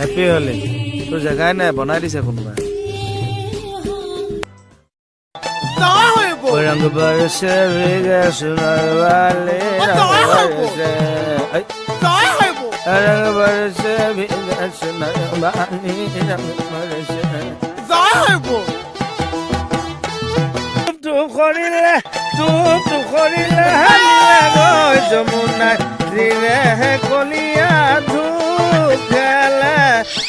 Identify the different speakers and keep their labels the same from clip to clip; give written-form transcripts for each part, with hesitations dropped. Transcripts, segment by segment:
Speaker 1: happy হলি তোৰ জেগাই নাই বনাই দিছে কোনোবা रंग बरसे भीगे सुनर वाले रंग बरसे भीगे सुनर वाली रंग बरसे तू करिले गय जमुना दिले हे कलिया धुखेले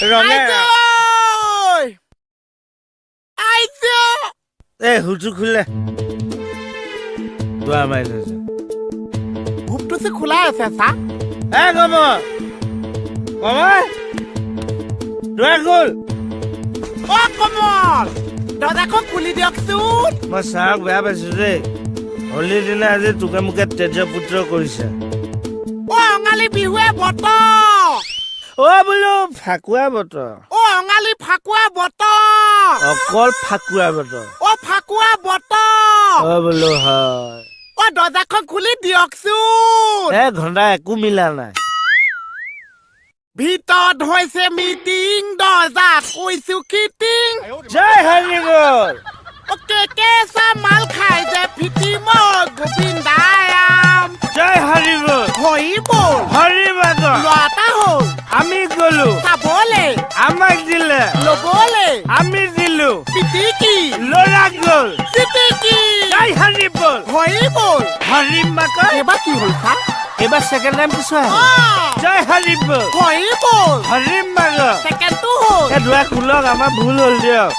Speaker 1: रंगे ए हुजु खुले দুৱাৰ মাৰি লৈছে
Speaker 2: ঘুমটো যে খোলা আছে চা
Speaker 1: কমল দুৱাৰ খোল
Speaker 2: কমল দৰ্জাখন খুলি দিয়কচোন
Speaker 1: মই ছাৰক বেয়া পাইছো দেই হোলীৰ দিনা আজি তোকে মোকে তেজ পুত্ৰ কৰিছে
Speaker 2: অঙালী বিহুৱে বতৰ
Speaker 1: বোলো ফাকুৱা বতৰ
Speaker 2: অঙালী ফাকুৱা বতৰ
Speaker 1: অকল ফাকুৱা বতৰ
Speaker 2: ফাকুৱা বতৰ
Speaker 1: বোলো হয়
Speaker 2: দৰ্জাখন খুলি দিয়কচোন
Speaker 1: ঘণ্টা একো মিলা নাই
Speaker 2: ভিতৰত হৈছে মিটিং দৰ্জাত কৈছো কিটিং
Speaker 1: জয় হৰি বল
Speaker 2: কেঁচা মাল খাই যে ফিটি মই গোবিন্দায়াম
Speaker 1: জয় হৰি বল হৰি বাগ
Speaker 2: ল'ৰা হ'ল
Speaker 1: আমি গলো
Speaker 2: চাবলে
Speaker 1: আমাক দিলে
Speaker 2: ল'বলে
Speaker 1: আমি দিলো
Speaker 2: পিটিকি
Speaker 1: ল'ৰা গ'ল
Speaker 2: চিটিকি
Speaker 1: জয় হৰি বল হৰি বাগ
Speaker 2: এইবাৰ কি হ'ল চা
Speaker 1: এইবাৰ ছেকেণ্ড টাইম পিছুৱাই জয় হৰি বল হৰি বাগ
Speaker 2: ছেকেণ্ডটো হ'ল
Speaker 1: দুৱাৰ খোলক আমাৰ ভুল হ'ল দিয়ক